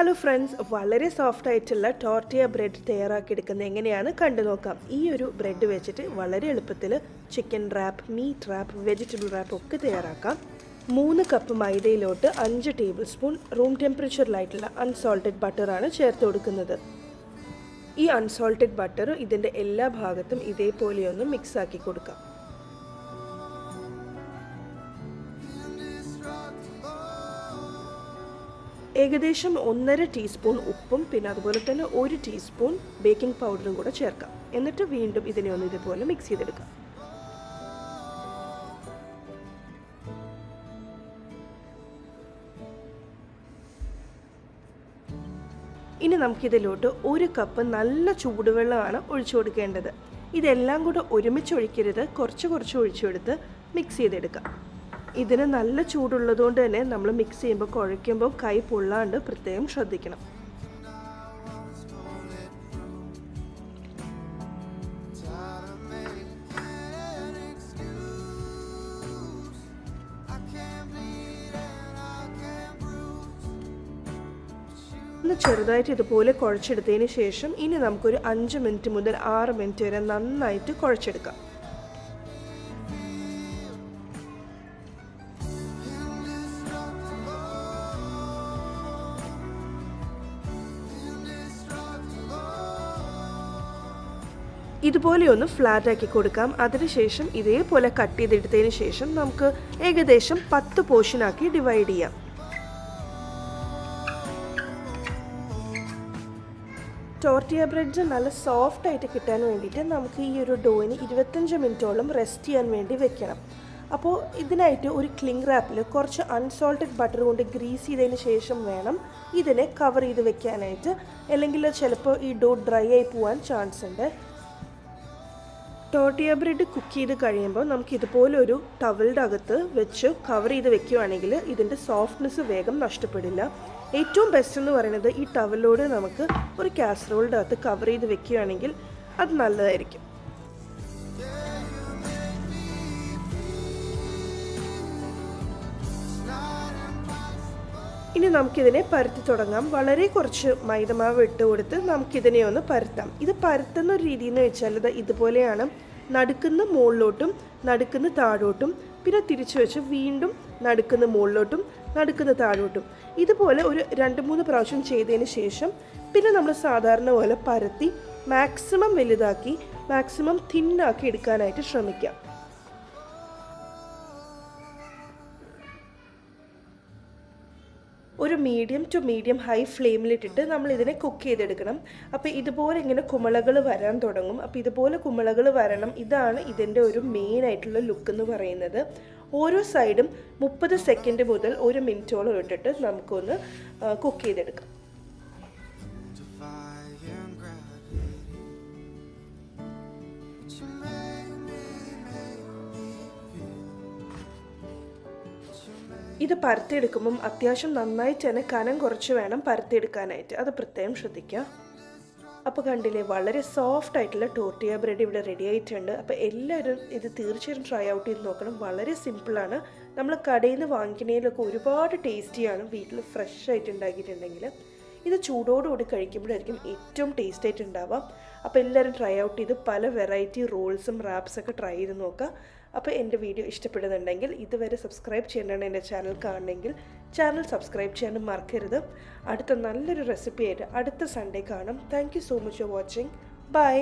Hello friends, വളരെ soft ആയിട്ടുള്ള ടോർട്ടിയ bread തയ്യാറാക്കിയെടുക്കുന്നത് എങ്ങനെയാണ് കണ്ടു നോക്കാം. ഈ ഒരു ബ്രെഡ് വെച്ചിട്ട് വളരെ എളുപ്പത്തിൽ chicken wrap, meat wrap, vegetable wrap ഒക്കെ തയ്യാറാക്കാം. 3 കപ്പ് മൈദയിലോട്ട് 5 ടേബിൾ സ്പൂൺ റൂം ടെമ്പറേച്ചറിലായിട്ടുള്ള അൺസോൾട്ടഡ് ബട്ടറാണ് ചേർത്ത് കൊടുക്കുന്നത്. ഈ അൺസോൾട്ടഡ് ബട്ടർ ഇതിൻ്റെ എല്ലാ ഭാഗത്തും ഇതേപോലെയൊന്ന് മിക്സാക്കി കൊടുക്കാം. ഏകദേശം 1.5 ടീസ്പൂൺ ഉപ്പും പിന്നെ അതുപോലെ തന്നെ 1 ടീസ്പൂൺ ബേക്കിംഗ് പൗഡറും കൂടെ ചേർക്കാം. എന്നിട്ട് വീണ്ടും ഇതിനെ ഒന്ന് ഇതുപോലെ മിക്സ് ചെയ്തെടുക്കാം. ഇനി നമുക്കിതിലോട്ട് 1 കപ്പ് നല്ല ചൂടുവെള്ളമാണ് ഒഴിച്ചു കൊടുക്കേണ്ടത്. ഇതെല്ലാം കൂടെ ഒരുമിച്ച് ഒഴിക്കരുത്, കുറച്ച് ഒഴിച്ചെടുത്ത് മിക്സ് ചെയ്തെടുക്കാം. ഇതിന് നല്ല ചൂടുള്ളതുകൊണ്ട് തന്നെ നമ്മൾ മിക്സ് ചെയ്യുമ്പോൾ കുഴയ്ക്കുമ്പോൾ കൈ പൊള്ളാണ്ട് പ്രത്യേകം ശ്രദ്ധിക്കണം. ഒന്ന് ചെറുതായിട്ട് ഇതുപോലെ കുഴച്ചെടുത്തതിന് ശേഷം ഇനി നമുക്കൊരു 5 മിനിറ്റ് മുതൽ 6 മിനിറ്റ് വരെ നന്നായിട്ട് കുഴച്ചെടുക്കാം. ഇതുപോലെ ഒന്ന് ഫ്ലാറ്റ് ആക്കി കൊടുക്കാം. അതിനുശേഷം ഇതേപോലെ കട്ട് ചെയ്തെടുത്തതിന് ശേഷം നമുക്ക് ഏകദേശം 10 പോർഷനാക്കി ഡിവൈഡ് ചെയ്യാം. ടോർട്ടിയ ബ്രെഡ് നല്ല സോഫ്റ്റ് ആയിട്ട് കിട്ടാൻ വേണ്ടിയിട്ട് നമുക്ക് ഈ ഒരു ഡോയിന് 25 മിനിറ്റോളം റെസ്റ്റ് ചെയ്യാൻ വേണ്ടി വെക്കണം. അപ്പോൾ ഇതിനായിട്ട് ഒരു ക്ലിംഗ് റാപ്പിൽ കുറച്ച് അൺസോൾട്ടഡ് ബട്ടർ കൊണ്ട് ഗ്രീസ് ചെയ്തതിന് ശേഷം വേണം ഇതിനെ കവർ ചെയ്ത് വെക്കാനായിട്ട്. അല്ലെങ്കിൽ ചിലപ്പോൾ ഈ ഡോ ഡ്രൈ ആയി പോകാൻ ചാൻസ് ഉണ്ട്. ടോർട്ടിയ ബ്രെഡ് കുക്ക് ചെയ്ത് കഴിയുമ്പോൾ നമുക്ക് ഇതുപോലെ ഒരു ടവലിൻ്റെ അകത്ത് വെച്ച് കവർ ചെയ്ത് വെക്കുകയാണെങ്കിൽ ഇതിൻ്റെ സോഫ്റ്റ്നെസ് വേഗം നഷ്ടപ്പെടില്ല. ഏറ്റവും ബെസ്റ്റ് എന്ന് പറയുന്നത് ഈ ടവലോട് നമുക്ക് ഒരു കാസറോളിൻ്റെ അകത്ത് കവർ ചെയ്ത് വെക്കുകയാണെങ്കിൽ അത് നല്ലതായിരിക്കും. ഇനി നമുക്കിതിനെ പരത്തി തുടങ്ങാം. വളരെ കുറച്ച് മൈദമാവ് ഇട്ട് കൊടുത്ത് നമുക്കിതിനെ ഒന്ന് പരത്താം. ഇത് പരത്തുന്ന ഒരു രീതി എന്ന് വെച്ചാൽ ഇത് ഇതുപോലെയാണ്. നടുക്കുന്ന മുകളിലോട്ടും നടുക്കുന്ന താഴോട്ടും പിന്നെ തിരിച്ചു വെച്ച് വീണ്ടും നടുക്കുന്ന മുകളിലോട്ടും നടുക്കുന്ന താഴോട്ടും ഇതുപോലെ ഒരു 2-3 പ്രാവശ്യം ചെയ്തതിന് ശേഷം പിന്നെ നമ്മൾ സാധാരണ പോലെ പരത്തി മാക്സിമം വലുതാക്കി മാക്സിമം തിന്നാക്കി എടുക്കാനായിട്ട് ശ്രമിക്കാം. ഒരു മീഡിയം ടു മീഡിയം ഹൈ ഫ്ലെയിമിലിട്ടിട്ട് നമ്മൾ ഇതിനെ കുക്ക് ചെയ്തെടുക്കണം. അപ്പോൾ ഇതുപോലെ ഇങ്ങനെ കുമിളകൾ വരാൻ തുടങ്ങും. അപ്പോൾ ഇതുപോലെ കുമിളകൾ വരണം. ഇതാണ് ഇതിൻ്റെ ഒരു മെയിൻ ആയിട്ടുള്ള ലുക്ക് എന്ന് പറയുന്നത്. ഓരോ സൈഡും 30 സെക്കൻഡ് മുതൽ 1 മിനിറ്റോളം ഇട്ടിട്ട് നമുക്കൊന്ന് കുക്ക് ചെയ്തെടുക്കാം. ഇത് പരത്തിയെടുക്കുമ്പം അത്യാവശ്യം നന്നായിട്ട് തന്നെ കനം കുറച്ച് വേണം പരത്തിയെടുക്കാനായിട്ട്. അത് പ്രത്യേകം ശ്രദ്ധിക്കുക. അപ്പോൾ കണ്ടില്ലേ, വളരെ സോഫ്റ്റ് ആയിട്ടുള്ള ടോർട്ടിയ ബ്രെഡ് ഇവിടെ റെഡി ആയിട്ടുണ്ട്. അപ്പോൾ എല്ലാവരും ഇത് തീർച്ചയായും ട്രൈ ഔട്ട് ചെയ്ത് നോക്കണം. വളരെ സിമ്പിളാണ്. നമ്മൾ കടയിൽ നിന്ന് വാങ്ങിക്കുന്നതിലൊക്കെ ഒരുപാട് ടേസ്റ്റിയാണ്. വീട്ടിൽ ഫ്രഷ് ആയിട്ട് ഉണ്ടാക്കിയിട്ടുണ്ടെങ്കിൽ ഇത് ചൂടോടുകൂടി കഴിക്കുമ്പോഴായിരിക്കും ഏറ്റവും ടേസ്റ്റ് ആയിട്ട് ഉണ്ടാവുക. അപ്പോൾ എല്ലാവരും ട്രൈ ഔട്ട് ചെയ്ത് പല വെറൈറ്റി റോൾസും റാപ്സൊക്കെ ട്രൈ ചെയ്ത് നോക്കുക. അപ്പോൾ എൻ്റെ വീഡിയോ ഇഷ്ടപ്പെടുന്നുണ്ടെങ്കിൽ ഇതുവരെ സബ്സ്ക്രൈബ് ചെയ്യേണ്ടതാണ്. എൻ്റെ ചാനൽ കാണണമെങ്കിൽ ചാനൽ സബ്സ്ക്രൈബ് ചെയ്യാനും മറക്കരുത്. അടുത്ത നല്ലൊരു റെസിപ്പി ആയിട്ട് അടുത്ത സൺഡേ കാണാം. Thank you so much for watching. By.